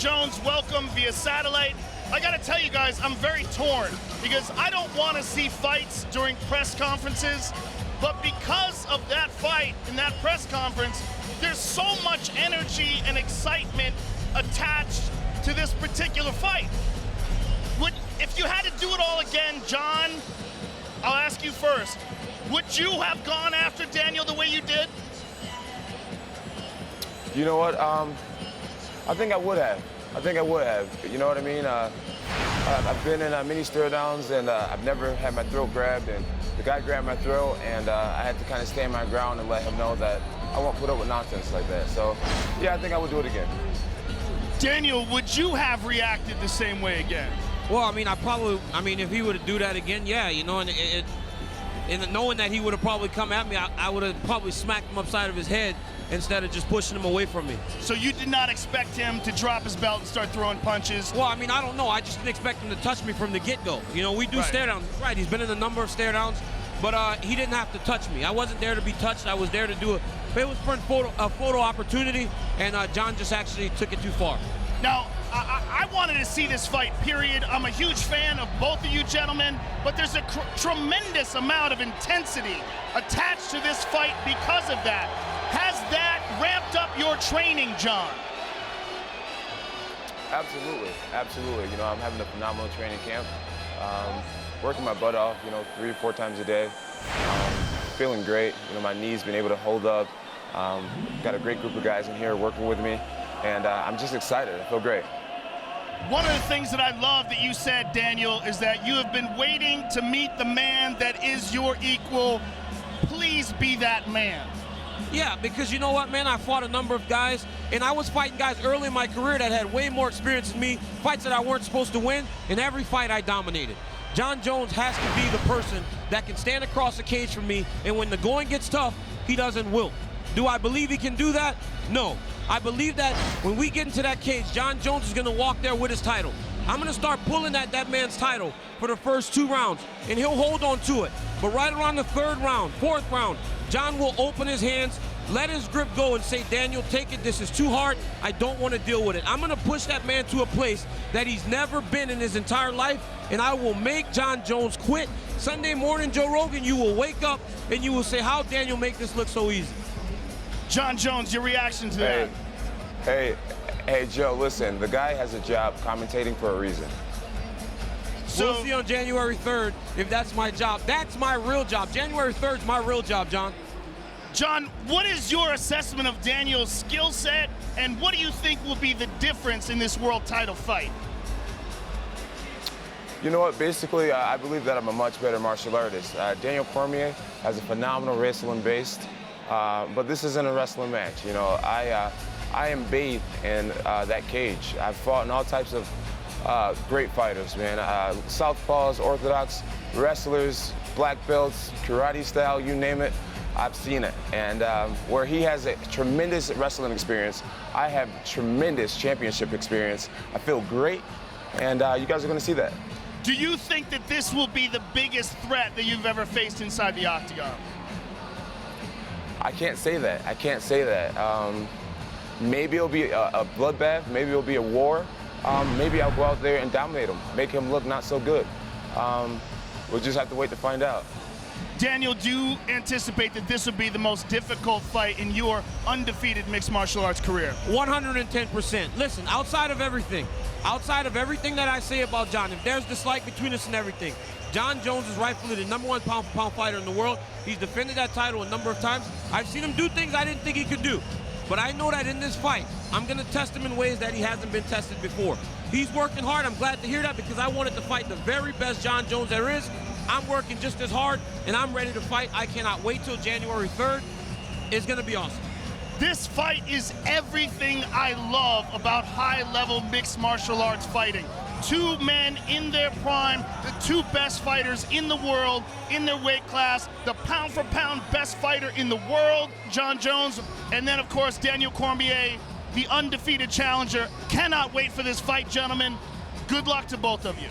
Jones, welcome via satellite. I gotta tell you guys, I'm very torn because I don't want to see fights during press conferences, but because of that fight in that press conference, there's so much energy and excitement attached to this particular fight. If you had to do it all again, Jon, I'll ask you first, would you have gone after Daniel the way you did? You know what? I think I would have. You know what I mean? I've been in many stare downs, and I've never had my throat grabbed, and the guy grabbed my throat, and I had to kind of stand my ground and let him know that I won't put up with nonsense like that. So, yeah, I think I would do it again. Daniel, would you have reacted the same way again? Well, I mean, if he were to do that again, yeah, you know, and knowing that he would have probably come at me, I would have probably smacked him upside of his head instead of just pushing him away from me. So you did not expect him to drop his belt and start throwing punches? Well, I mean, I don't know. I just didn't expect him to touch me from the get-go. You know, we do stare downs. Right, he's been in a number of stare downs, but he didn't have to touch me. I wasn't there to be touched. I was there to do it. It was for a photo opportunity, and Jon just actually took it too far. Now, I wanted to see this fight, period. I'm a huge fan of both of you gentlemen, but there's a tremendous amount of intensity attached to this fight because of that. Has that ramped up your training, Jon? Absolutely. You know, I'm having a phenomenal training camp. Working my butt off, you know, 3 or 4 times a day. Feeling great. You know, my knee's been able to hold up. Got a great group of guys in here working with me, and I'm just excited. I feel great. One of the things that I love that you said, Daniel, is that you have been waiting to meet the man that is your equal. Please be that man. Yeah, because you know what, man? I fought a number of guys, and I was fighting guys early in my career that had way more experience than me, fights that I weren't supposed to win, and every fight I dominated. Jon Jones has to be the person that can stand across the cage from me, and when the going gets tough, he doesn't wilt. Do I believe he can do that? No. I believe that when we get into that cage, Jon Jones is going to walk there with his title. I'm going to start pulling at that man's title for the first 2 rounds, and he'll hold on to it. But right around the 3rd round, 4th round, Jon will open his hands, let his grip go, and say, Daniel, take it. This is too hard. I don't want to deal with it. I'm going to push that man to a place that he's never been in his entire life, and I will make Jon Jones quit. Sunday morning, Joe Rogan, you will wake up, and you will say, how Daniel make this look so easy? Jon Jones, your reaction to that? Hey, Joe, listen, the guy has a job commentating for a reason. So we'll see on January 3rd if that's my job. That's my real job. January 3rd is my real job, Jon. Jon, what is your assessment of Daniel's skill set, and what do you think will be the difference in this world title fight? You know what, basically, I believe that I'm a much better martial artist. Daniel Cormier has a phenomenal wrestling base. But this isn't a wrestling match. You know, I am bathed in that cage. I've fought in all types of great fighters, man. Southpaws, orthodox wrestlers, black belts, karate style, you name it, I've seen it. And where he has a tremendous wrestling experience, I have tremendous championship experience. I feel great, and you guys are going to see that. Do you think that this will be the biggest threat that you've ever faced inside the octagon? I can't say that. Maybe it'll be a bloodbath. Maybe it'll be a war. Maybe I'll go out there and dominate him, make him look not so good. We'll just have to wait to find out. Daniel, do you anticipate that this will be the most difficult fight in your undefeated mixed martial arts career? 110%. Listen, outside of everything that I say about Jon, if there's dislike between us and everything, Jon Jones is rightfully the #1 pound-for-pound fighter in the world. He's defended that title a number of times. I've seen him do things I didn't think he could do. But I know that in this fight, I'm going to test him in ways that he hasn't been tested before. He's working hard. I'm glad to hear that because I wanted to fight the very best Jon Jones there is. I'm working just as hard, and I'm ready to fight. I cannot wait till January 3rd. It's going to be awesome. This fight is everything I love about high-level mixed martial arts fighting. 2 men in their prime, the 2 best fighters in the world, in their weight class, the pound-for-pound best fighter in the world, Jon Jones, and then, of course, Daniel Cormier, the undefeated challenger. Cannot wait for this fight, gentlemen. Good luck to both of you.